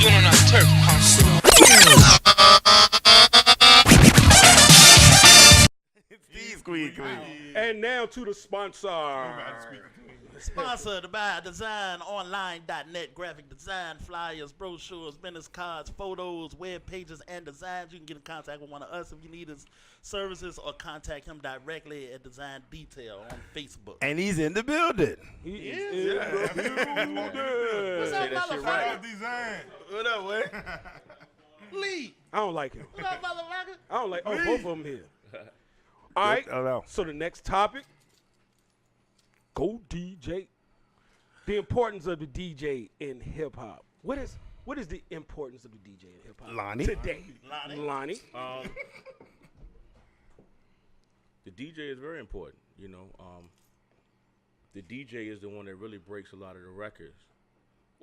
living on our turf, huh? Steve Squeaky. And now to the sponsor. Sponsored by DesignOnline.net. Graphic design, flyers, brochures, business cards, photos, web pages, and designs. You can get in contact with one of us if you need his services, or contact him directly at Design Detail on Facebook. And he's in the building. He is in the building. What's up, motherfucker? Right. Design. What up, man? Lee. I don't like him. What up, motherfucker? I don't like. Oh, both of them here. All right. I don't know. So the next topic. Go DJ. The importance of the DJ in hip hop. What is the importance of the DJ in hip hop Lonnie. today? Lonnie. The DJ is very important. You know, the DJ is the one that really breaks a lot of the records.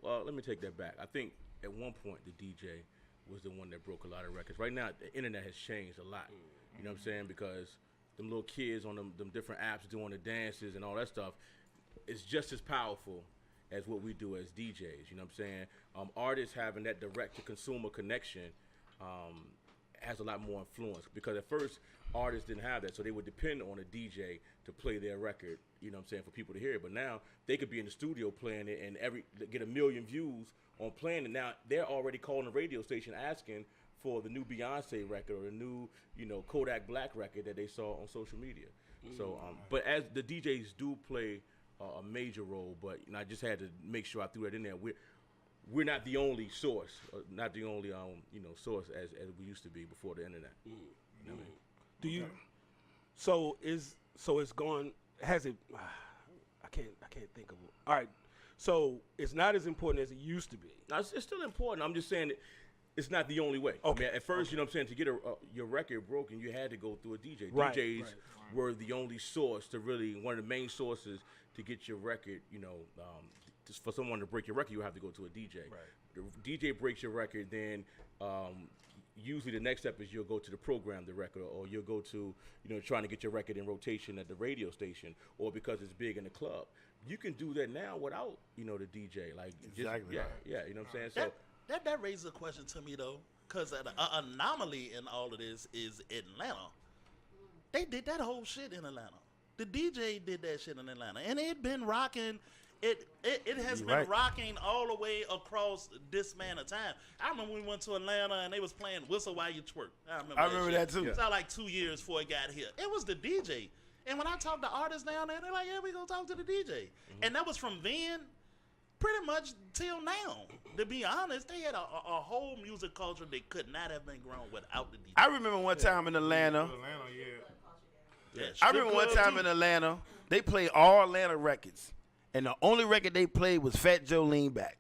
Well, let me take that back. I think at one point the DJ was the one that broke a lot of records. Right now, the internet has changed a lot. You know what I'm saying? Because them little kids on them different apps doing the dances and all that stuff is just as powerful as what we do as DJs. You know what I'm saying? Artists having that direct-to-consumer connection has a lot more influence, because at first artists didn't have that, so they would depend on a DJ to play their record, you know what I'm saying, for people to hear it. But now they could be in the studio playing it and get 1 million views on playing it. Now they're already calling the radio station asking for the new Beyonce record or the new, you know, Kodak Black record that they saw on social media. So, but as the DJs do play a major role, but you know, I just had to make sure I threw that in there. We're not the only source, not the only source as we used to be before the internet. You know what I mean? Do you? So it's gone. Has it? I can't think of it. All right. So it's not as important as it used to be. No, it's still important. I'm just saying it's not the only way. Okay. I mean, at first, you know what I'm saying, to get your record broken, you had to go through a DJ. Right, DJs right. were the only source to really, one of the main sources to get your record, just for someone to break your record, you have to go to a DJ. Right. The DJ breaks your record, then usually the next step is you'll go to the program the record, or you'll go to, trying to get your record in rotation at the radio station, or because it's big in the club. You can do that now without, the DJ. Like, Exactly. Yeah, you know what I'm saying? So That raises a question to me, though, because an anomaly in all of this is Atlanta. They did that whole shit in Atlanta. The DJ did that shit in Atlanta, and it been rocking. It has been rocking all the way across this man of time. I remember we went to Atlanta and they was playing "Whistle While You Twerk." I remember that too. It was like 2 years before it got here. It was the DJ, and when I talk to artists down there, they're like, "Yeah, we gonna talk to the DJ," and that was from then, pretty much till now. To be honest, they had a whole music culture that could not have been grown without the DJ. I remember one time in Atlanta. I remember one time in Atlanta, they played all Atlanta records. And the only record they played was Fat Joe Lean Back.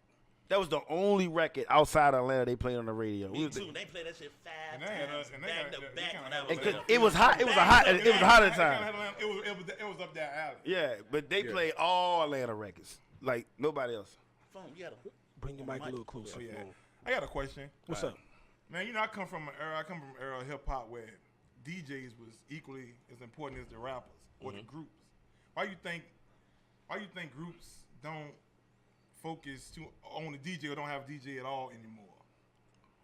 That was the only record outside of Atlanta they played on the radio. Me too. They played that shit 5 times back to back when I was It there. it was hot. It was hot at the time. It was up that alley. Yeah, but they played all Atlanta records, like nobody else. Phone, you gotta Bring your mic a little closer. Oh, yeah. I got a question. What's up? Man, I come from an era of hip hop where DJs was equally as important as the rappers or the groups. Why you think groups don't focus on the DJ or don't have DJ at all anymore?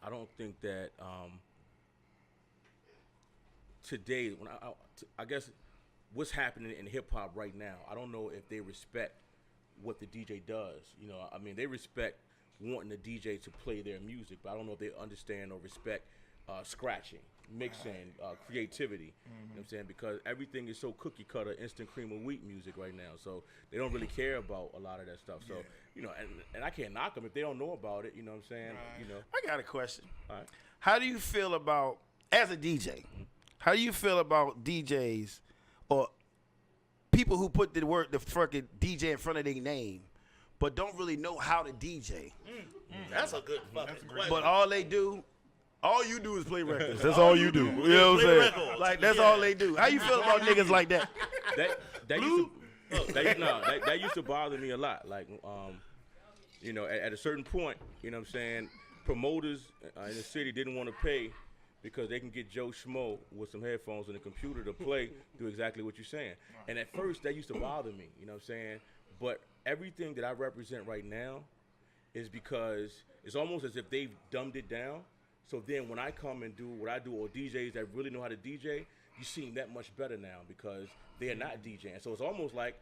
I don't think that today, I guess what's happening in hip hop right now, I don't know if they respect what the DJ does. I mean, they respect wanting the DJ to play their music, but I don't know if they understand or respect scratching, mixing, creativity. You know what I'm saying? Because everything is so cookie cutter, instant cream of wheat music right now. So they don't really care about a lot of that stuff. So, and I can't knock them if they don't know about it. You know what I'm saying? Right. I got a question. All right. How do you feel about, as a DJ, how do you feel about DJs or people who put the fucking DJ in front of their name, but don't really know how to DJ? That's a good fucking question. But all you do is play records. That's all you do. You know what I'm saying? Records. Like, that's all they do. How you feel about niggas like that? That used to bother me a lot. Like, at a certain point, you know what I'm saying, promoters in the city didn't want to pay because they can get Joe Schmo with some headphones and a computer to do exactly what you're saying. And at first, that used to bother me, you know what I'm saying? But everything that I represent right now is because it's almost as if they've dumbed it down. So then when I come and do what I do, or DJs that really know how to DJ, you seem that much better now because they're not DJing. So it's almost like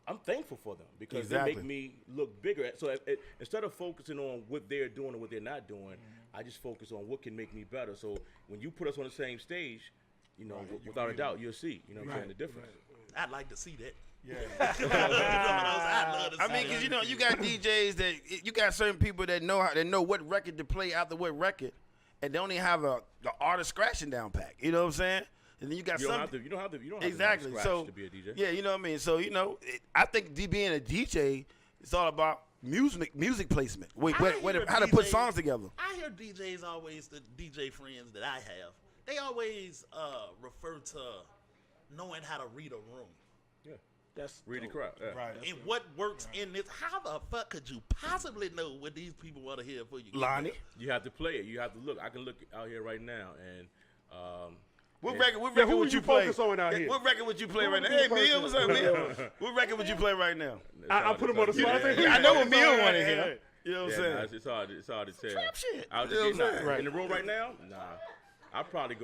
I'm thankful for them because they make me look bigger. So instead of focusing on what they're doing or what they're not doing, I just focus on what can make me better. So when you put us on the same stage, you know, without a doubt, you'll see. You know what I'm saying, the difference. I'd like to see that. Yeah. I mean, because you got DJs that you got certain people that know what record to play after what record, and they don't even have the artist scratching down pack. You know what I'm saying? And then you got you don't have exactly. to So to be a DJ. yeah, you know what I mean. So I think being a DJ, it's all about music placement. How to put songs together. I hear DJs always, the DJ friends that I have, they always refer to knowing how to read a room. Yeah. That's Read the crowd. Yeah. Right. And what works in this. How the fuck could you possibly know what these people want to hear before you get Lonnie, there? You have to play it. You have to look. I can look out here right now and what yeah. record? What Yeah, record who would would you you play? focus on out here? What record would you play Who right would now? be Hey, the Mill, person? what's up, Mill? What record would you play right now? I put him on the spot. I know what Mill wanted here. You know what I'm saying? Nah, it's hard to tell. Trap shit. I was You know just what I'm getting saying? in the room right now. Nah, I could probably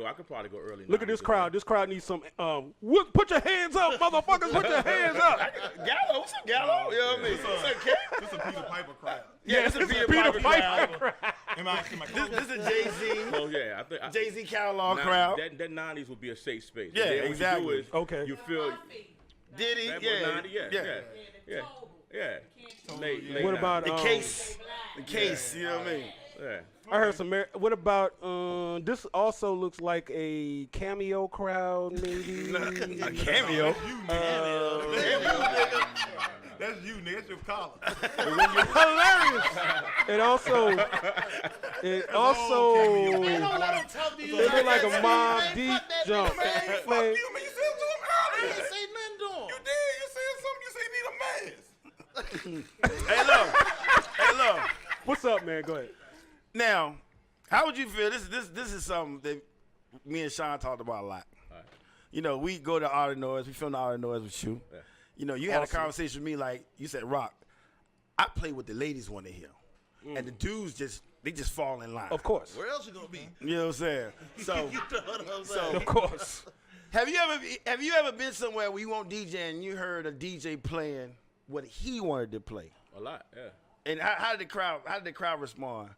go early. Look at this crowd. This crowd needs some. Put your hands up, motherfuckers. Put your hands up. Gallo, what's up, Gallo? You know what I mean? What's up, kid? This is a Peter Piper crowd. Yeah, this is Peter Peter Piper crowd. Am I close? This is Jay-Z. Oh yeah, I think Jay-Z catalog crowd. That 90s would be a safe space. Yeah, And then exactly. What you do is Okay. you feel Diddy, that yeah. 90, yeah. Late What about 90s. The case, you know what I mean? Yeah. I heard some. What about this? Also looks like a cameo crowd, maybe. A cameo. That's you, nigga. That's your collar. Hilarious. It also Let him talk to you. it looked like a Mob Man, Deep fuck that jump. nigga, man. Fuck you, man. You said to him I earlier. ain't say nothing to him. You did. You said something. You said you need a mask. Hey, look. What's up, man? Go ahead. Now, how would you feel? This is something that me and Sean talked about a lot. All right. You know, we go to Art of Noise. We film the Art of Noise with you. Yeah. You know, you had Awesome. a conversation with me like, you said, Rock, I play what the ladies want to hear. And the dudes just fall in line. Of course. Where else you gonna be? You know what I'm saying? So, You know what I'm saying? Of course. have you ever been somewhere where you want DJ and you heard a DJ playing what he wanted to play? A lot, yeah. And how did the crowd respond?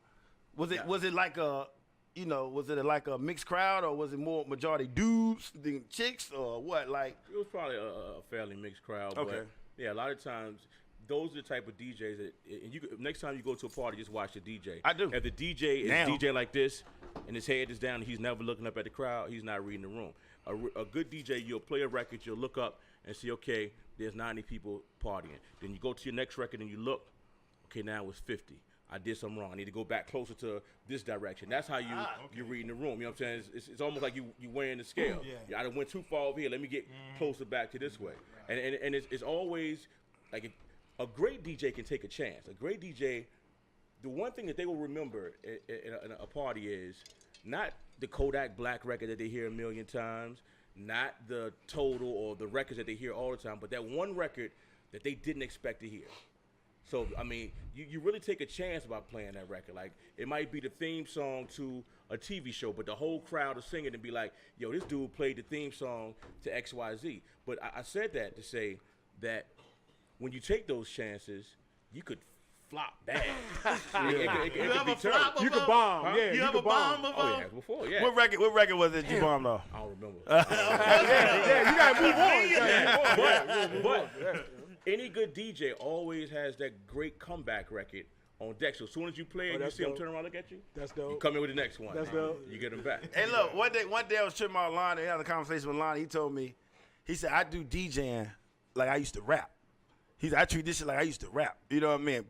Was it like a like a mixed crowd, or was it more majority dudes than chicks, or what? Like, It was probably a fairly mixed crowd. Okay. But yeah, a lot of times those are the type of DJs that, and next time you go to a party, just watch the DJ. I do. If the DJ is Now. DJ like this, and his head is down, and he's never looking up at the crowd, he's not reading the room. A good DJ, you'll play a record, you'll look up and see, okay, there's 90 people partying. Then you go to your next record and you look, okay, now it's 50. I did something wrong. I need to go back closer to this direction. That's how you're reading the room. You know what I'm saying? It's almost like you weighing the scale. Yeah. I done went too far over here. Let me get closer back to this way. And it's always like a great DJ can take a chance. A great DJ, the one thing that they will remember in a party is not the Kodak Black record that they hear a million times, not the Total or the records that they hear all the time, but that one record that they didn't expect to hear. So, I mean, you really take a chance about playing that record. Like, it might be the theme song to a TV show, but the whole crowd will sing it and be like, yo, this dude played the theme song to XYZ. But I said that to say that when you take those chances, you could flop bad. It could ever be flop terrible. You can bomb. Huh? Yeah, You you ever can bomb. bomb Oh, yeah, before, yeah. what record was it you bombed off? I don't remember. Yeah, you gotta move on. Yeah, but any good DJ always has that great comeback record on deck. So as soon as you play it, you that's see him dope. turn around, look at you. That's You dope. come in with the next one. That's dope. You get him back. Hey, look, one day I was tripping out Lonnie. I had a conversation with Lonnie. He told me, he said, I do DJing like I used to rap. He said, I treat this shit like I used to rap. You know what I mean?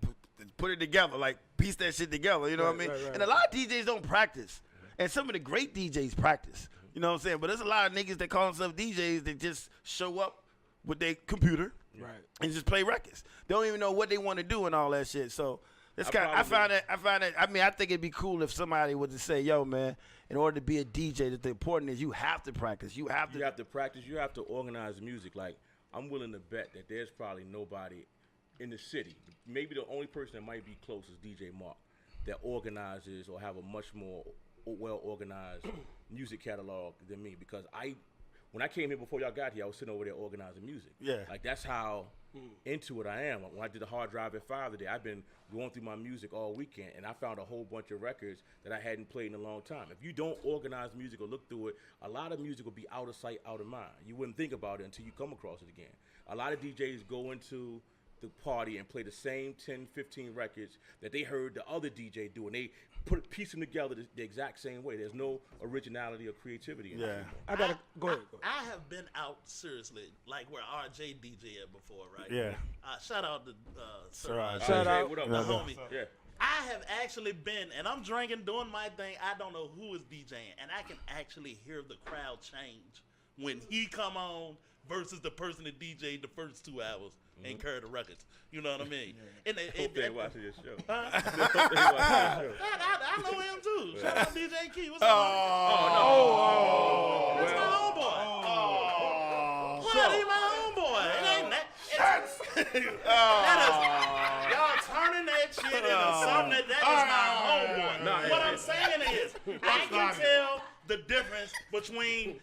Put it together, like piece that shit together. You know what I mean? right. And a lot of DJs don't practice. And some of the great DJs practice. You know what I'm saying? But there's a lot of niggas that call themselves DJs that just show up with their computer Right. and just play records. They don't even know what they want to do and all that shit. So that's kind. I find that. I mean, I think it'd be cool if somebody was to say, "Yo, man, in order to be a DJ, that the important is you have to practice. You have to. You have to practice. You have to organize the music. Like, I'm willing to bet that there's probably nobody in the city, maybe the only person that might be close is DJ Mark, that organizes or have a much more well-organized music catalog than me. Because when I came here before y'all got here, I was sitting over there organizing music. Yeah. Like, that's how into it I am. When I did the hard drive at 5 today, I've been going through my music all weekend, and I found a whole bunch of records that I hadn't played in a long time. If you don't organize music or look through it, a lot of music will be out of sight, out of mind. You wouldn't think about it until you come across it again. A lot of DJs go into the party and play the same 10, 15 records that they heard the other DJ do, and they piece them together the exact same way. There's no originality or creativity in it. I gotta go ahead. I have been out seriously, like where RJ DJ at before, right? Yeah. Shout out to Sir RJ. RJ. Shout out. What up, The man? homie. Yeah. I have actually been, and I'm drinking, doing my thing. I don't know who is DJing, and I can actually hear the crowd change when he come on versus the person that DJ'd the first 2 hours and carried the records. You know what I mean? And Hope they watching this show. Huh? Hope they watching this show. I know him too. Shout out DJ Key. What's Oh, up? That's my homeboy. Oh. What? He my homeboy. It ain't that. That is, y'all turning that shit into something that is my homeboy. Nah, What I'm saying is, I can tell the difference between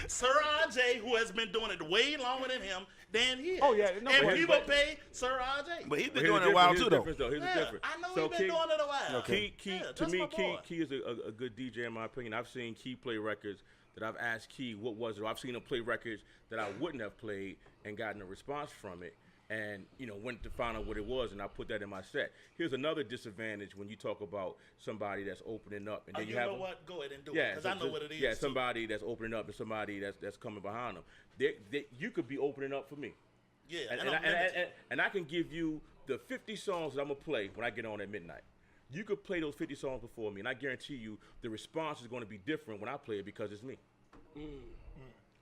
Sir RJ, who has been doing it way longer than him, than he is. Oh, yeah, no and question. people pay Sir RJ. But he's been Here's doing the it a while difference, too, here's the though. difference, Here's the Yeah, difference. I know So he's been Key- doing it a while. Okay. Key, Yeah, to that's me, my boy. Key is a good DJ in my opinion. I've seen Key play records that I've asked Key what was it. I've seen him play records that I wouldn't have played and gotten a response from it. And, went to find out what it was, and I put that in my set. Here's another disadvantage when you talk about somebody that's opening up. And then You have know what? Go ahead and do it, Yeah, because I know what it is. Yeah, too. somebody that's opening up and somebody that's coming behind them. You could be opening up for me. Yeah, And I can give you the 50 songs that I'm going to play when I get on at midnight. You could play those 50 songs before me, and I guarantee you the response is going to be different when I play it because it's me.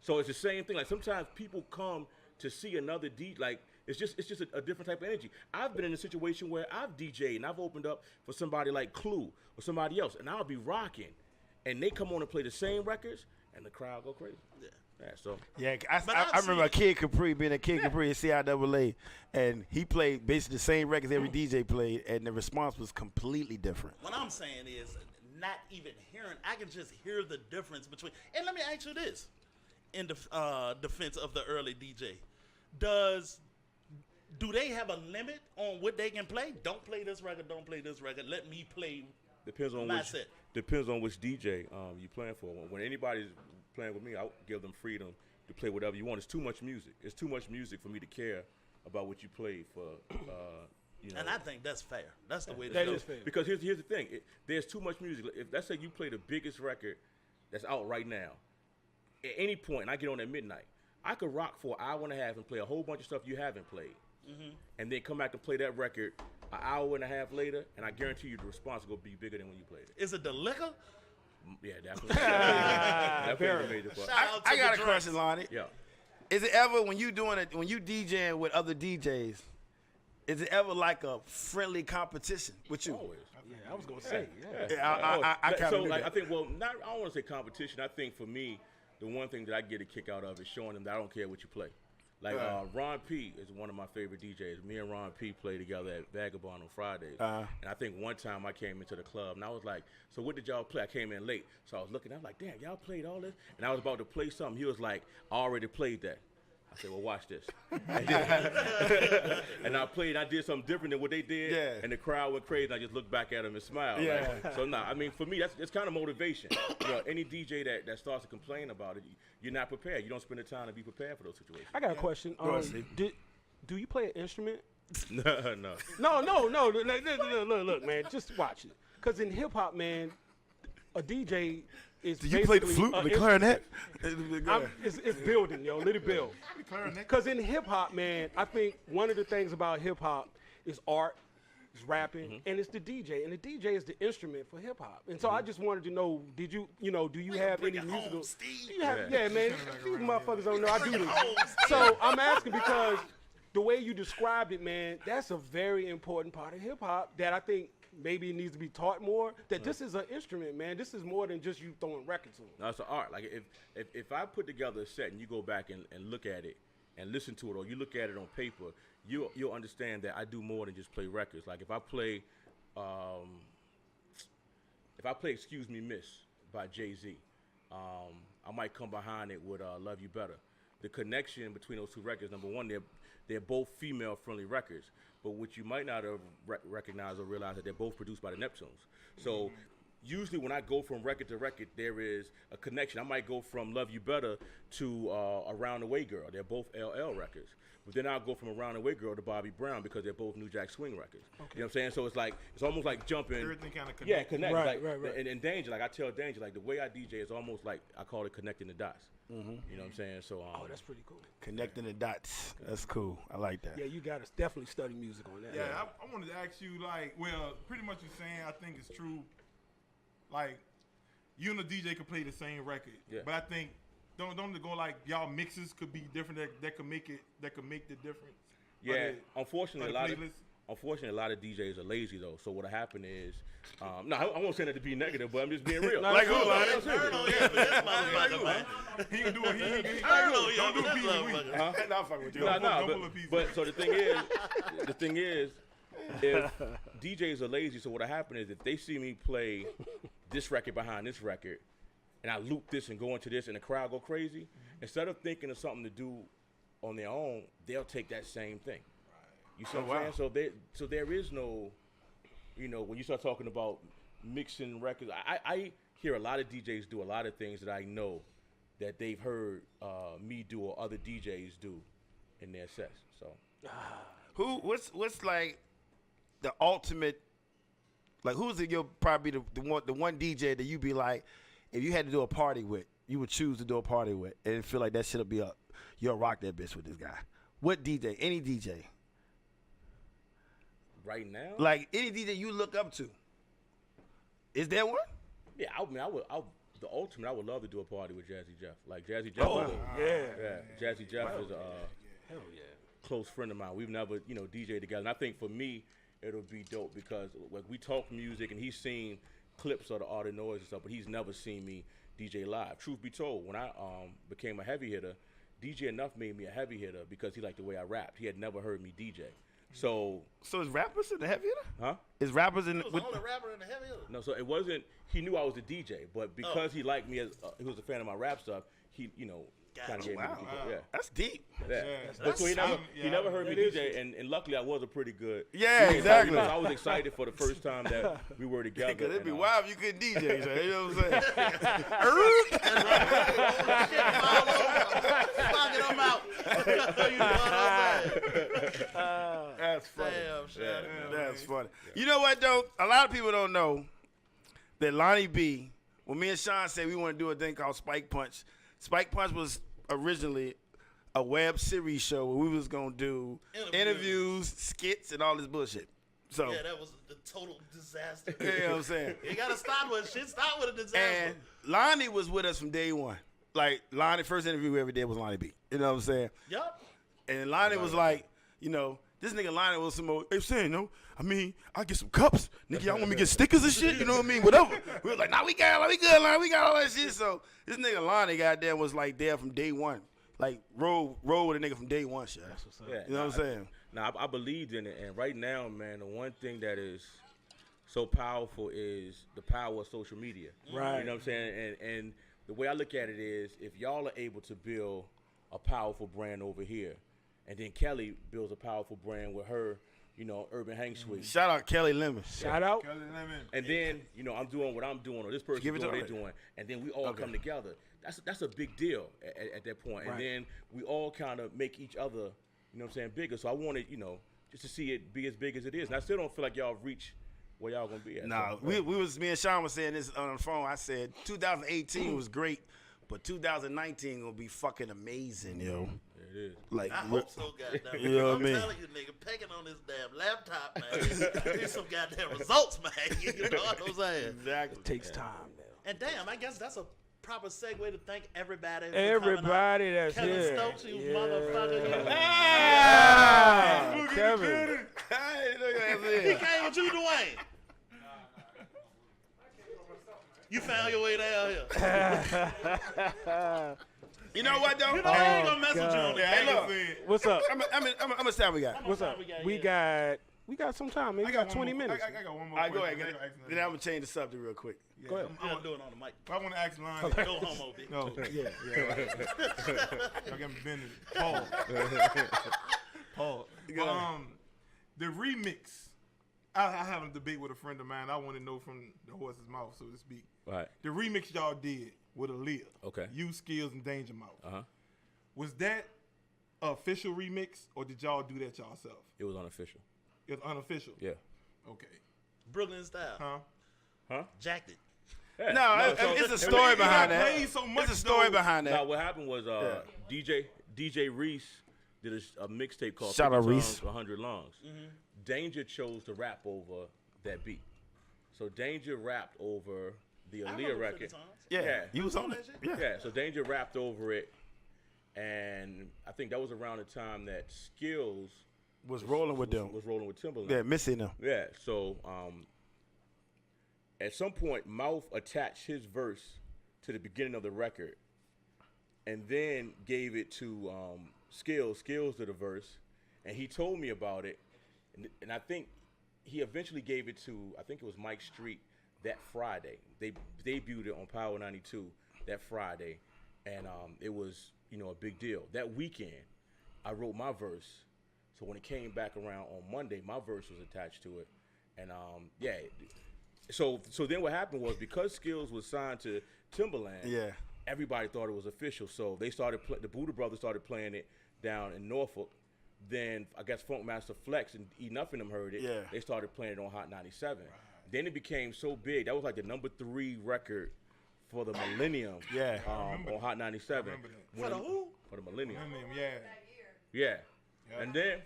So it's the same thing. Like, sometimes people come to see another DJ. Like, it's just a different type of energy. I've been in a situation where I've DJ'd and I've opened up for somebody like Clue or somebody else, and I'll be rocking, and they come on and play the same records, and the crowd go crazy. Yeah, so. Yeah, But I I've remember seen- Kid Capri being a Kid Capri at CIAA, and he played basically the same records every DJ played, and the response was completely different. What I'm saying is, not even hearing, I can just hear the difference between. And let me ask you this, in defense of the early DJ, do they have a limit on what they can play? Don't play this record. Don't play this record. Let me play. Depends on That's it. Depends on which DJ you playing for. When anybody's playing with me, I'll give them freedom to play whatever you want. It's too much music. It's too much music for me to care about what you play for. And I think that's fair. That's the way to That go. is fair. Because here's the thing. There's too much music. If let's say you play the biggest record that's out right now, at any point, and I get on at midnight, I could rock for an hour and a half and play a whole bunch of stuff you haven't played. And then come back and play that record an hour and a half later, and I guarantee you the response will be bigger than when you played it. Is it the liquor? Yeah, definitely. Definitely a major part. Shout out to I got the a drums. question, Lonnie. Yeah. Is it ever when you DJing with other DJs? Is it ever like a friendly competition with you? Always. Yeah, I was gonna say. Yeah. Yeah, I kind So of like, I think, well, not. I don't want to say competition. I think for me, the one thing that I get a kick out of is showing them that I don't care what you play. Like Ron P is one of my favorite DJs. Me and Ron P play together at Vagabond on Fridays. And I think one time I came into the club and I was like, so what did y'all play? I came in late. So I was looking, I was like, damn, y'all played all this? And I was about to play something. He was like, I already played that. I said, well, watch this. And I played, I did something different than what they did. Yeah. And the crowd went crazy. And I just looked back at him and smiled. Yeah. Like, so, I mean, for me, that's kind of motivation. Any DJ that starts to complain about it, you're not prepared. You don't spend the time to be prepared for those situations. I got a question. ahead, Steve. Do you play an instrument? No. No. Look, man, just watch it. Because in hip hop, man, a DJ is. Did you play the basically flute, a the instrument. clarinet? It's building, yo. Let it build. Because in hip hop, man, I think one of the things about hip hop is art, it's rapping, and it's the DJ. And the DJ is the instrument for hip hop. And so I just wanted to know, do you have bring any it home, musical? Steve. Do you have, yeah, man. These motherfuckers don't know I do this. So I'm asking because the way you described it, man, that's a very important part of hip hop that I think maybe it needs to be taught more. That this is an instrument, man. This is more than just you throwing records on. No, it's an art. Like if I put together a set and you go back and look at it and listen to it, or you look at it on paper, you'll understand that I do more than just play records. Like if I play Excuse Me Miss by Jay-Z, I might come behind it with Love You Better. The connection between those two records, number one, they're both female-friendly records. But what you might not have recognized or realized that they're both produced by the Neptunes. So usually when I go from record to record, there is a connection. I might go from Love You Better to Around the Way Girl. They're both LL records. But then I'll go from Around the Way Girl to Bobby Brown because they're both New Jack Swing records. Okay. You know what I'm saying? So it's almost like jumping. Everything kind of connects. Yeah, connect. Right, like, right. And Danger, like I tell Danger, like the way I DJ is almost like I call it connecting the dots. You know what I'm saying? So That's pretty cool. Connecting the dots. That's cool. I like that. Yeah, you got to definitely study music on that. Yeah, I wanted to ask you, like, well, pretty much you're saying, I think it's true. Like, you and the DJ could play the same record, but I think don't it go like y'all mixes could be different that could make the difference. yeah, unfortunately, playlist? a lot of DJs are lazy though. So what'll happen is, no, I won't say that to be negative, but I'm just being real. Like who, Lonnie? He can do it. He don't do Pee Wee. Nah, fuck with you. But so the thing is, if DJs are lazy, so what'll happen is if they see me play this record behind this record, and I loop this and go into this, and the crowd go crazy, instead of thinking of something to do on their own, they'll take that same thing. You see what I'm saying? So there is no, when you start talking about mixing records, I hear a lot of DJs do a lot of things that I know that they've heard me do or other DJs do in their sets. So, what's like the ultimate? Like who's your probably the one DJ that you be like, if you had to do a party with, you would choose to do a party with, and feel like that shit'll be up. You'll rock that bitch with this guy. What DJ? Any DJ? Right now? Like any DJ you look up to. Is there one? Yeah, the ultimate, I would love to do a party with Jazzy Jeff. Like Jazzy Jeff. Jazzy Jeff is a close friend of mine. We've never, DJed together. And I think for me, it'll be dope because like we talk music and he's seen clips of the Art of Noise and stuff, but he's never seen me DJ live. Truth be told, when I became a heavy hitter, DJ Enough made me a heavy hitter because he liked the way I rapped. He had never heard me DJ. So is rappers in the heavy hitter? Huh? Is rappers in He was the only rapper in the heavy hitter. No, so it wasn't. He knew I was a DJ, but because he liked me as he was a fan of my rap stuff, he kind of gave me the DJ. Yeah, that's deep. Yeah. But so he never heard me DJ, and luckily I was a pretty good. Yeah, exactly. I was excited for the first time that we were together. Because it'd be wild if you couldn't DJ. So, you know what I'm saying? That's funny. That's funny. You know what though? A lot of people don't know that Lonnie B. When me and Sean said we want to do a thing called Spike Punch. Spike Punch was originally a web series show where we was gonna do interviews, skits, and all this bullshit. So yeah, that was a total disaster. You know what I'm saying? You gotta start with a disaster. And Lonnie was with us from day one. Like Lonnie, first interview we ever did was Lonnie B. You know what I'm saying? Yup. And Lonnie was like, this nigga Lonnie was some more, saying, no, I mean, I get some cups. Nigga, y'all want me to get stickers and shit? You know what I mean? Whatever. We was like, nah, we good, Lonnie. We got all that shit. So this nigga Lonnie, goddamn, was like there from day one. Like, roll with a nigga from day one, shit. That's what's up. Yeah, you know what I'm saying? Now, I believed in it. And right now, man, the one thing that is so powerful is the power of social media. Right. You know what I'm saying? And the way I look at it is if y'all are able to build a powerful brand over here, and then Kelly builds a powerful brand with her, Urban Hang Suite. Shout out Kelly Lemon. Shout out. Kelly Lemon. And then, I'm doing what I'm doing, or this person's doing what they're doing, and then we all come together. That's a big deal at that point. Right. And then we all kind of make each other, bigger. So I wanted, just to see it be as big as it is. And I still don't feel like y'all reach where y'all gonna be at. Nah, me and Sean was saying this on the phone. I said 2018 was great, but 2019 gonna be fucking amazing, yo. It is. Like, I hope so, goddamn. You know what I mean? I'm telling you, nigga, pecking on this damn laptop, man. Need some goddamn results, man. You know what I'm saying? Exactly. It takes time now. And damn, I guess that's a proper segue to thank everybody. for Everybody that's Kevin here. Stokes, you motherfucker. Ah, Kevin. He came with you, Dwayne. You found your way down here. You know what though? I ain't gonna mess with you on that. Hey, look. What's up? I'm gonna say what we got. What's up? We got some time, man. We got 20 minutes. I got one more. All right, go question. ahead. Then I'm gonna change the subject real quick. Go ahead. I'm doing it on the mic. I want to ask Lonnie. Go homo, bitch. No. Yeah. Right. Y'all got me bending it. Paul. The remix. I have a debate with a friend of mine. I want to know from the horse's mouth, so to speak. Right. The remix y'all did with Aaliyah. Okay. You, Skills, and Danger Mouse. Uh-huh. Was that an official remix, or did y'all do that y'allself? It was unofficial. It was unofficial? Yeah. Okay. Brooklyn style. Huh? Jacked it. Yeah. No, it's a story behind that. Played so much It's a story though. behind that. Now, what happened was DJ Reese did a mixtape called Shout out 50 Reese. Songs, 100 Longs. Danger chose to rap over that beat. So Danger rapped over the Aaliyah record. Yeah, you was on it. Yeah, so Danger rapped over it. And I think that was around the time that Skills Was rolling with them. was rolling with Timberland. Yeah, missing them. Yeah, so at some point, Mouth attached his verse to the beginning of the record and then gave it to Skills did a verse, and he told me about it, and I think he eventually gave it to, I think it was Mike Street that Friday. They debuted it on Power 92 that Friday, and it was, a big deal. That weekend, I wrote my verse, so when it came back around on Monday, my verse was attached to it, and So then what happened was, because Skills was signed to Timberland, everybody thought it was official. So they started the Buddha Brothers started playing it down in Norfolk. Then I guess Funkmaster Flex and E Nothing them heard it. Yeah. They started playing it on Hot 97. Right. Then it became so big. That was like the number 3 record for the millennium. Yeah. On Hot 97. I remember that. For the who? For the millennium. Yeah. Yeah. And then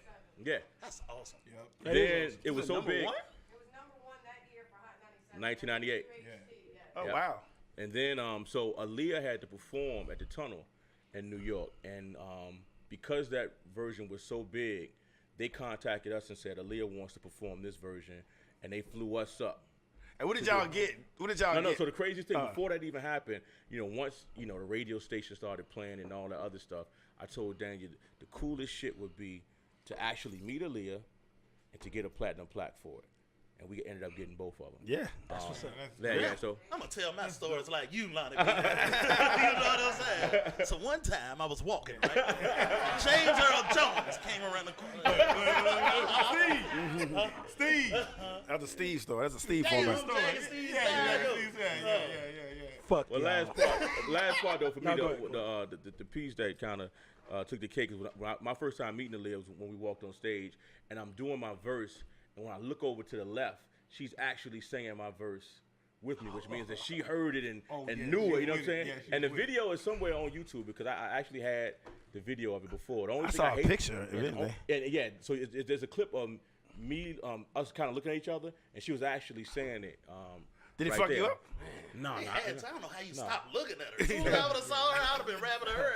That's awesome. Yep. then it was so number big. one? It was number one that year for Hot 97. 1998. Oh, Yep. wow. And then, so Aaliyah had to perform at the Tunnel in New York. And because that version was so big, they contacted us and said, Aaliyah wants to perform this version. And they flew us up. And what did y'all get? What did y'all No, get? so the craziest thing, before that even happened, once, the radio station started playing and all that other stuff, I told Daniel the coolest shit would be to actually meet Aaliyah and to get a platinum plaque for it. And we ended up getting both of them. Yeah. That's what's up. Yeah, so I'm gonna tell my stories like you, Lonnie. You know what I'm saying? So one time I was walking, right? James Earl Jones came around the corner. Steve. That's a Steve story. That's a Steve Damn, format. Steve, Yeah. Fuck well, yeah. last part though for me, No, go the piece that kind of took the cake is my first time meeting Aaliyah was when we walked on stage, and I'm doing my verse, and when I look over to the left, she's actually singing my verse with me, which means that she heard it and knew it. You know what I'm saying? And the video is somewhere on YouTube because I actually had the video of it before. The only I thing saw I a hate, picture of it, man. and so there's a clip of me, us kind of looking at each other, and she was actually saying it. Did it right fuck there. you up? No, I don't know how you stopped looking at her. As soon as I would have saw her, I would have been rapping to her.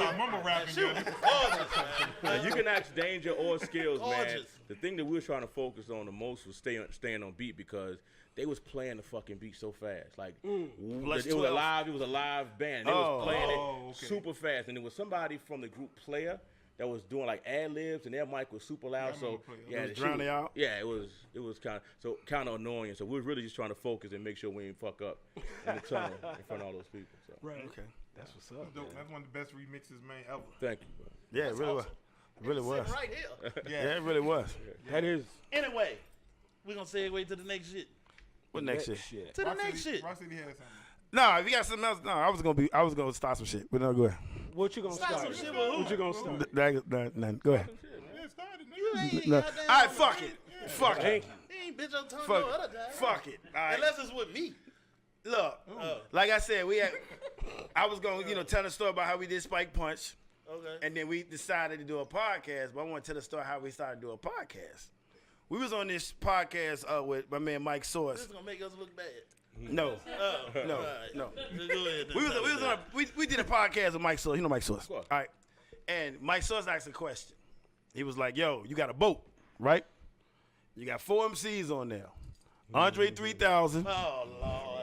I remember rapping. She was gorgeous, man. Now, you can ask Danger or Skills, man. Gorgeous. The thing that we were trying to focus on the most was staying on beat because they was playing the fucking beat so fast. Like Plus it was 12. a live band. They was playing it super fast, and it was somebody from the group Player that was doing like ad libs, and their mic was super loud. So yeah, It was drowning out? Yeah, it was kind of annoying. So we were really just trying to focus and make sure we didn't fuck up in the tunnel in front of all those people. So Right. Okay. That's what's up. Dope. That's one of the best remixes, man, ever. thank you, bro. Yeah, it really was. It really was. Sitting right here. Yeah, it really was. That is Anyway, we're going to segue to the next shit. What next shit? To the next shit. Rock City had something. No, if you got something else, no, I was gonna start some shit, but no, go ahead. What you gonna Start start? some shit with who? What you gonna start? Go ahead. Yeah, started, nigga. You ain't No. goddamn- All right, fuck it. Fuck it. You ain't bitch on tongue Fuck no other it. time. Fuck it. All right. Unless it's with me. Look, like I said, I was gonna, tell the story about how we did Spike Punch, Okay. and then we decided to do a podcast. But I want to tell the story how we started to do a podcast. We was on this podcast with my man Mike This Source. is going to make us look bad. No, Oh, no, all right. no. Go ahead. We did a podcast with Mike Source. You know Mike Source. course. All right. And Mike Source asked a question. He was like, yo, you got a boat, right? You got 4 MCs on there. Andre 3000, Oh,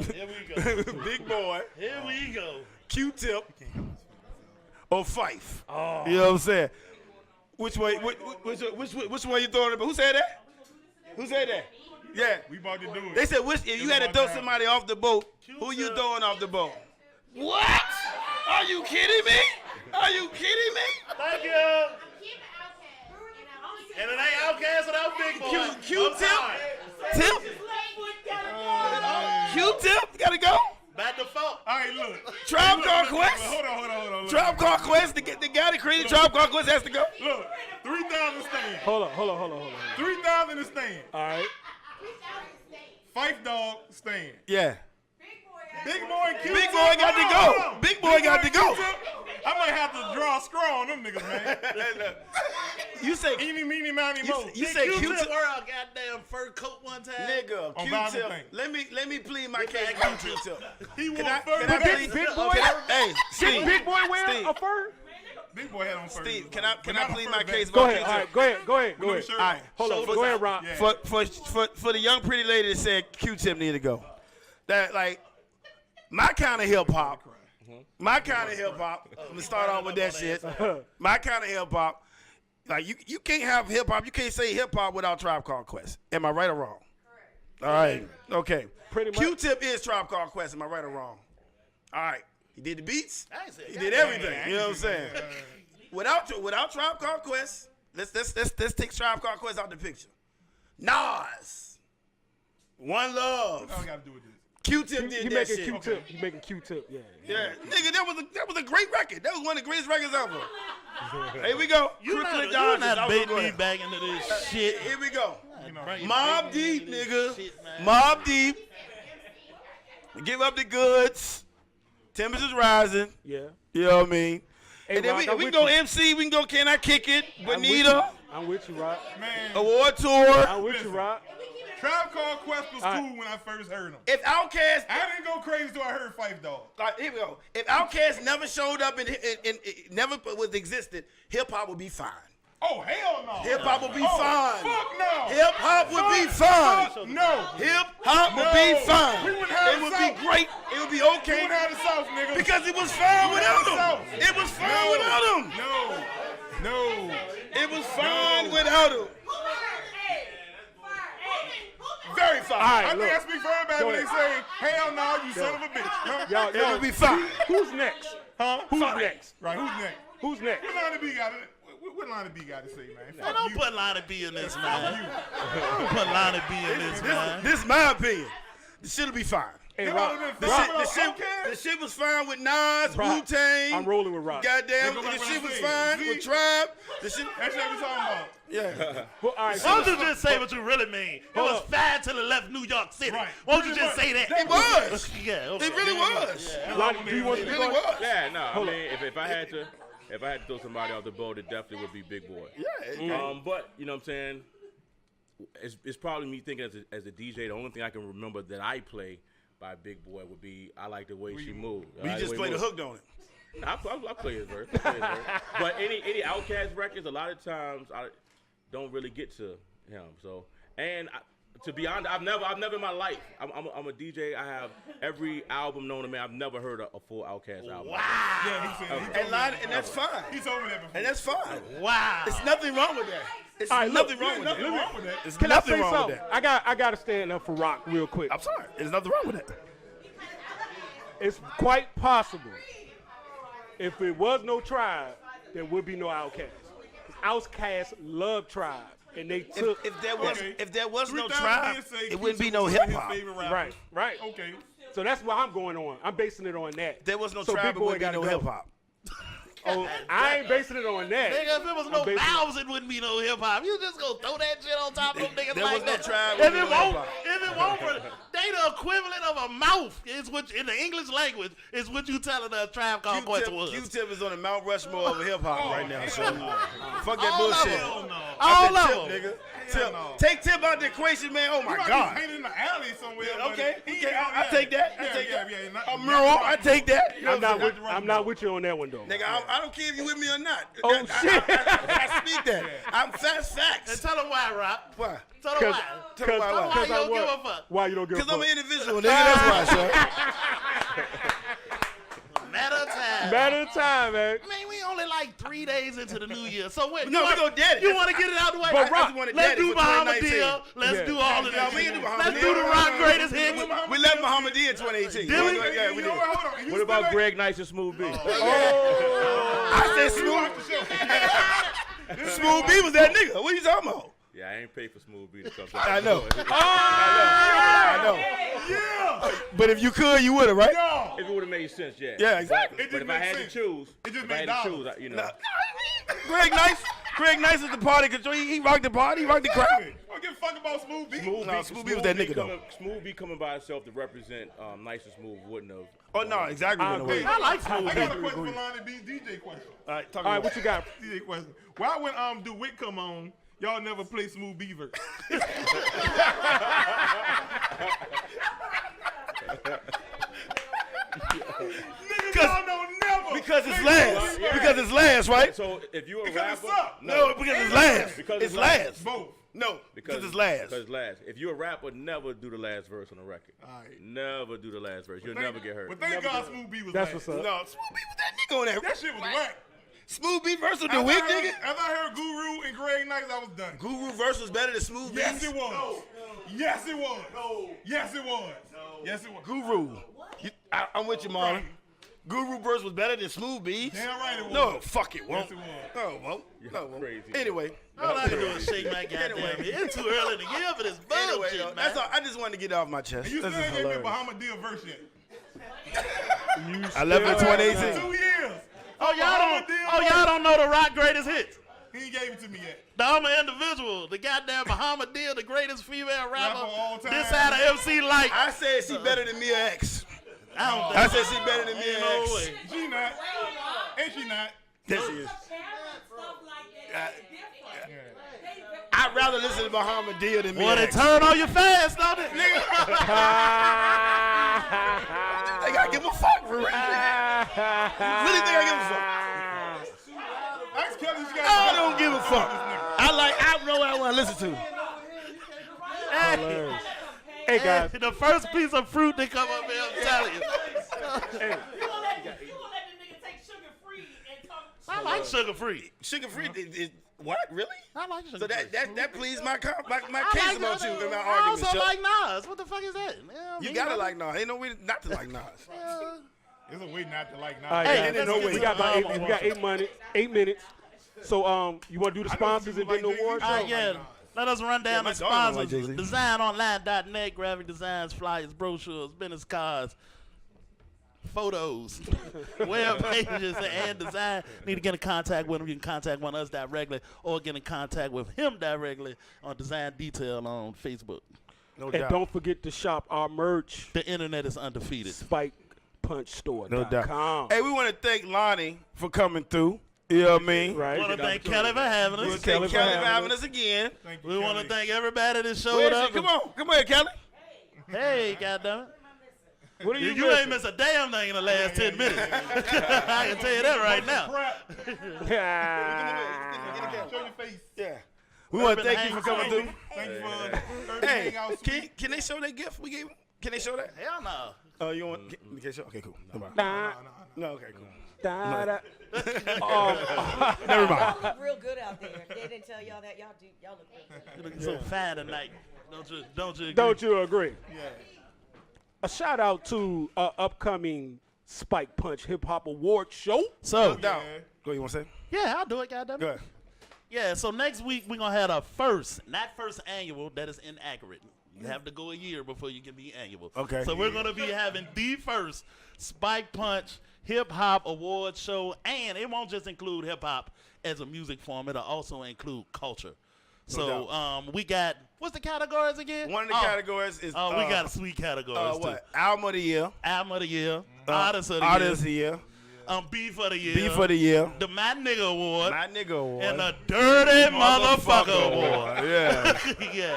Lord. Here we go. Big Boy, Here we go. Q-Tip, or Fife. Oh. You know what I'm saying? Which one you throwing it? Who said that? Who said that? Yeah. We about to do it. They said, if you had to throw somebody off the boat, who you throwing off the boat? What? Are you kidding me? Are you kidding me? Thank you. And it ain't Outcast without Big Boy. Q-Tip? Q-Tip? Gotta go? Back to folk. All right, look. Tribe Called Quest? Hold on. Tribe Called Quest? The guy that created Tribe Called Quest has to go? Look, 3,000 stand. Hold on. 3,000 to stand. All right. Fife Dog stand. Yeah. Big Boy and Q-Tip. Big Boy got to go. Big Boy got to go. I might have to draw a straw on them niggas, man. You say Eeny, meeny, miny, mo. you say Q-Tip Q-Tip? wear a goddamn fur coat one time. Nigga, On Q-Tip. Bible Let me plead my case with Q-Tip. He wore Can I fur. plead? Big Boy? Hey, Steve. Big Boy wear Steve. a fur? Big Boy had on fur. Steve, can I But not a plead fur my vest. case Go with ahead. Q-Tip? All right. Go ahead. With no shirt All right. on. Hold on. Shoulders Go ahead, out. Rob. Yeah. For the young pretty lady that said Q-Tip need to go. That like my kind of hip hop. My kind of hip hop. I'm gonna start off with that shit. My kind of hip hop. Like you can't have hip hop. You can't say hip hop without Tribe Called Quest. Am I right or wrong? Correct. All right. Okay. Pretty much. Q-Tip is Tribe Called Quest. Am I right or wrong? All right. He did the beats. I ain't say He that. did everything. You know what I'm saying? Without Tribe Called Quest, let's take Tribe Called Quest out the picture. Nas, One Love, All I gotta do with this. Q-Tip did He that making shit. Q-Tip. He making Q-Tip. Yeah. Yeah, nigga, that was a great record. That was one of the greatest records ever. Here we go. You Crooklyn not Dodgers. I baiting was me gonna go back into this shit. Here we go. Bring Mob me Deep, into this nigga. shit, man. Mob Deep. Give up the goods. Temperatures rising. Yeah. You know what I mean? Hey, And then Rock, we I'm can with go you. MC. We can go Can I Kick It? I'm with Bonita. you. I'm with you, Rock. Man, Award Tour. I'm with you, Rock. Tribe Called Quest was All right. cool when I first heard him. If Outkast, I didn't go crazy till I heard Fife Dog. like, here we go. If Outkast never showed up and never was existed, hip hop would be fine. Oh, hell no. Hip hop would be Oh, fine. fuck no. Hip hop would be fine. Fuck no. Hip hop would No. be fine. We wouldn't have It would the be South. great. It would be We okay wouldn't have the South, nigga. because it was fine We without wouldn't have him. the South. It was fine without him. No. It was fine without him. Very fine. All right, I think look. I speak for everybody when they say, hell no, you son of a bitch. Huh? Y'all, It would be fine. Who's next? Huh? Who's Fine. next? Right, who's next? Who's next? What line of B got it? What line of B got to say, man? Man, Fuck don't you. put line of B in this, man. Don't put line of B in this, man. This is my opinion. The shit'll be fine. Hey, It Rock. would've been The fine shit, the, without shit, Outkast. the shit was fine with Nas, Rock. Wu-Tang. I'm rolling with Rock. Goddamn, They go the back shit what I was said. fine See? with Tribe. The shit, That's what we talking about. yeah. Well, all right, Why don't so, you just say what you really mean? It Hold was up. fine till it left New York City. Right. Why don't you Pretty just much. say that? It was. Yeah, okay. It really was. Lonnie, do you want to It speak really on? was. Yeah, no. I Hold mean, if I had to throw somebody off the boat, it definitely would be Big Boy. Yeah. But you know what I'm saying? It's probably me thinking as a DJ. The only thing I can remember that I play by Big Boy would be I like the way she moved. You just play the hook, don't it? I play his verse. But any Outkast records, a lot of times I don't really get to him. So to be honest, I've never in my life. I'm a DJ. I have every album known to me. I've never heard a full Outkast album. Wow. Yeah, he said, And that's fine. he told me that before. And that's fine. Wow. There's nothing wrong with that. It's All right, nothing look, wrong with Nothing that. wrong with that. There's Can I nothing say wrong something? with that. I got to stand up for Rock real quick. I'm sorry. There's nothing wrong with that. It's quite possible if it was no Tribe, there would be no Outkast. Outkast love Tribe, and they took If there was no 3,000 Tribe, men say it wouldn't be Q-Tip no was hip his hop. favorite rapper. right. Okay. So that's what I'm going on. I'm basing it on that. If there was no So Tribe, Big it Boy wouldn't be gotta no go. hip hop. Oh, I ain't basing it on that. Nigga, if it was no I'm basing- valves, it wouldn't be no hip hop. You just gonna throw that shit on top of them niggas There like was no that. Tribe, If wouldn't it be no won't, hip-hop. if it won't, they the equivalent of a mouth. Is what in the English language is what you telling us Tribe Called Quest was. Q-Tip is on the Mount Rushmore of hip hop right now. So fuck that All of bullshit. them. I All said of Tip, them. nigga. Tip. no. Take Tip out the equation, man. Oh my He might God. be painted in the alley somewhere. but Okay, he- okay, I take that. I take that. Yeah, not- A mural, I take that. You know I'm what I'm not saying? with. I'm not with you on that one though. Nigga, I don't care if you with me or not. Oh, shit. I speak that. I'm fast And facts. tell them why, Rock. Why? Tell them why. Tell them why, Tell them why? why you don't what? give a fuck. Why you don't give a Because fuck? I'm an individual, nigga. That's why, son. Matter of time. Matter of time, man. Man, we 3 days into the new year. So wait, No, we gonna dead it. You want to get it out the way? But Rock, Let's do Muhammad 2019. Deal. Let's do all of No, that. we can do Let's Muhammad do Deal. the Rock greatest hits. We left Muhammad D in 2018. Did we? Yeah, we did. What about Greg Nice and Smooth B? I said Smooth B was that nigga. What are you talking about? Yeah, I ain't paid for Smooth B to come. I know. I know. Yeah. But if you could, you would have, right? No. If it would have made sense, yeah. Yeah, exactly. But if I had to choose, Greg Nice is the party control. He rocked the party. He rocked the crowd. I don't give a fuck about Smooth B. Smooth B was that nigga, though. Smooth B coming by himself to represent Nice and Smooth wouldn't have. Oh, no, exactly. I agree. I like Smooth I B. got a question for Lonnie B. DJ question. All right, talk All right, about what you got? DJ question. Why when DeWitt come on, y'all never play Smooth B verse? Niggas, y'all don't never. Because it's play last. Smooth B verse. Because it's last, right? So if you're a Because it rapper, suck. No, because it's last. Because It's it's last. last. Both. No, because it's last. Because it's last. If you're a rapper, never do the last verse on a record. All right. Never do the last verse. You'll never get hurt. But thank God Smooth B was That's last. what's up. No, Smooth B was that nigga on there. That shit was whack. Smooth B versus After DeWitt, I heard- nigga. After I heard Guru and Greg Nice, I was done. Guru verse was better than Smooth B. Yes, it was. Yes, it was. Yes, it was. Yes, it was. Guru. I'm with you, Marlon. Guru verse was better than Smooth B. Damn right it was. No, fuck it, won't. Yes, it was. No, it won't. No, it won't. crazy. Anyway. All I can do is shake my goddamn head. It's too early in the year for this Anyway, bullshit, though, man. that's all. I just wanted to get it off my chest. You still This is ain't gave me a hilarious. Bahama Deal verse yet. I left it in 2018. 2 years. Y'all don't know the Rock greatest hits. He ain't gave it to me yet. The I'm an individual, the goddamn Muhammad Deal, the greatest female rapper. of all time. This side of MC Light. I said she better than Mia X. I don't think I said she better than Mia Ain't no X. way. She not. And she not. Yes, she is. I'd rather listen to Muhammad Deal than Mia Want to X. turn on your fast, don't it? They gotta give a fuck for real. Really think I give a fuck? Ask Kelly, she got I don't give a fuck. I know what I want to listen to. Hey, guys. The first piece of fruit that come up here, I'm telling you. I like sugar free. Sugar free is what? Really? I like sugar So free. that pleads my case I about you in my I argument. also Chuck. like Nas. What the fuck is that? You gotta like Nas. Ain't no way not to like Nas. There's a way not to like now. All right, Hey, guys. there's no way. We got about 8 minutes. So, you want to do the sponsors and then the awards? All right, yeah. Let us run down my the daughter don't like sponsors. Jay-Z. DesignOnline.net, graphic designs, flyers, brochures, business cards, photos, web pages, and design. Need to get in contact with him. You can contact one of us directly or get in contact with him directly on Design Detail on Facebook. No And doubt. don't forget to shop our merch, The internet is undefeated. SpikePunchStore.com. No doubt. Hey, we want to thank Lonnie for coming through. You know what I mean? Right. We want to thank Kelly for having We us. want to thank Kelly for Kelly for having having us. us again. Thank you, We want to Kelly. thank everybody that Where showed is up. she? Come on. Come here, Kelly. Hey, goddammit. What are you, You ain't missed a damn thing in the last 10 minutes. I can tell you that right now. Crap. Ah. Show your face. Yeah. We want to Urban thank you for Hang coming through. Thank you for Hey, hang out. can they show that gift we gave them? Can they show that? Hell no. Oh, you want? Can they show? Okay, cool. Never mind. Da, No, okay, cool. da, da. Never mind. Y'all look real good out there. If they didn't tell y'all that, y'all look real good. You looking so fine tonight. Don't you agree? Don't you agree? A shout out to upcoming Spike Punch Hip Hop Award show. So, Down. Go, you want to say? yeah, I'll do it, goddamn. Go ahead. Yeah, so next week we're going to have our first, not first annual, that is inaccurate. You have to go a year before you can be annual. Okay. So we're going to be having the first Spike Punch Hip Hop Award show, and it won't just include hip hop as a music form, it'll also include culture. So we got, what's the categories again? One of the categories is. Oh, we got sweet categories too. what? Album of the year. Album of the year, artist of the Artist of year, the year. beef of the year, Beef of the year. the My Nigga Award, My nigga award. and the Dirty Motherfucker Award. Yeah. Yeah.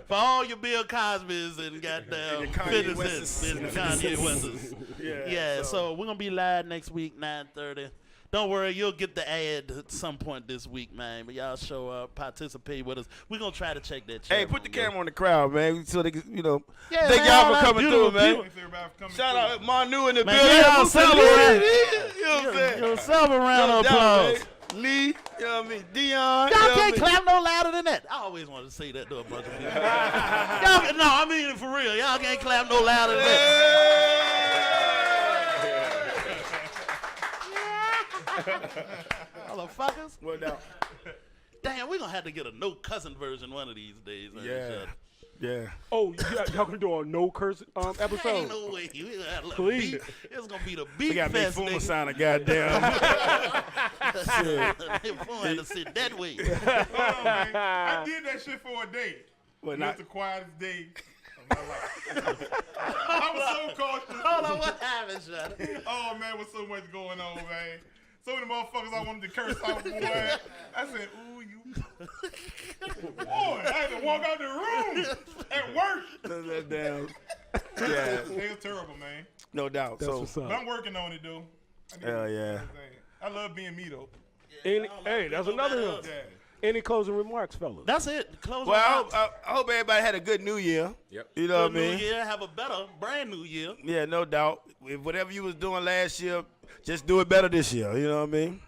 For all your Bill Cosby's and goddamn And your Kanye 50 West's. Cents and Kanye West's. Yeah, so we're going to be live next week, 9:30. Don't worry, you'll get the ad at some point this week, man. But y'all show up, participate with us. We're going to try to check that chat Hey, put the room, camera on the crowd, man, so they can, Yeah, thank man, y'all all for that coming beautiful through, man. people. Thanks everybody for coming Shout through. out Manu in the Man, building. give y'all What's up, celebrate. man? You know what I'm saying? Give yourself a round of No doubt, applause. man. Lee, you know what I mean? Dion. Y'all can't clap no louder than that. I always wanted to say that to a bunch of people. Y'all, no, I mean it for real. Y'all can't clap no louder than that. Motherfuckers. Well, now. Damn, we're going to have to get a no cussing version one of these days. Yeah. Yeah. Oh, y'all gonna do a no curse episode? Ain't no way. We gonna have a Please. beat. It's going to be the We beat got to make fest, Fuma nigga. sign a goddamn. Fuma had to sit that way. Hold on, man. I did that shit for a day. Well, It not, was the quietest day of my life. I was so cautious. Hold on, what happened, Shut? Oh, man, with so much going on, man. So many motherfuckers I wanted to curse out, boy. I said, ooh, you. Boy, I had to walk out the room at work. Damn. Yeah. It was terrible, man. No doubt. That's So, what's But up. I'm working on it, though. hell yeah. I love being me, though. Hey, that's another one. Yeah. Any closing remarks, fellas? That's it. Close Well, my I hope everybody had a good New Year. Yep. You know what I New mean? year, have a better brand new year. Yeah, no doubt. If whatever you was doing last year, just do it better this year. You know what I mean?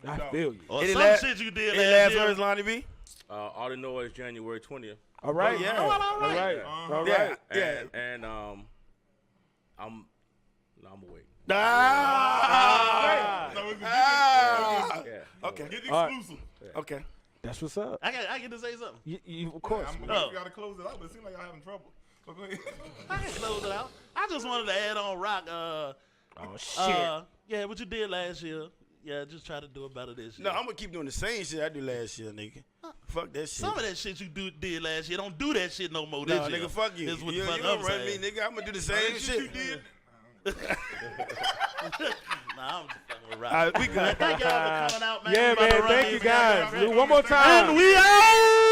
I feel you. Or Any some last- shit you did Any last last year. words, Lonnie B? All I know is January 20th. All right. yeah. All right. Uh-huh. All Yeah. right. Yeah. And I'm awake. Ah. So it's Ah. Yeah. Okay. get the All right. exclusive. Okay. That's what's up. I get to say something. Of course. I'm man. gonna Oh. got to close it out, but it seems like y'all having trouble. So go ahead. I can close it out. I just wanted to add on Rock. Oh shit. Yeah, what you did last year. Yeah, just try to do it better this year. No, I'm gonna keep doing the same shit I did last year, nigga. Fuck that shit. Some of that shit you did last year, don't do that shit no more No, this year. nigga, fuck you. This is what You the fuck gonna I'm run me, saying. nigga. I'm gonna do the same shit. Nah, I'm just fucking with Rock. All right, we Man, good. thank y'all for coming out, man. Yeah, We about to man. run Thank these you guys. guys. One more time. And we out.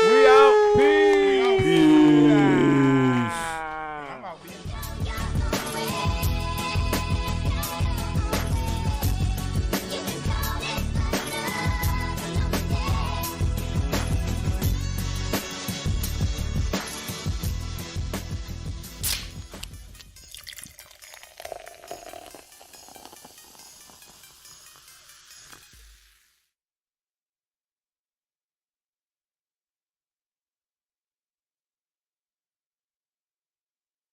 We out. Peace.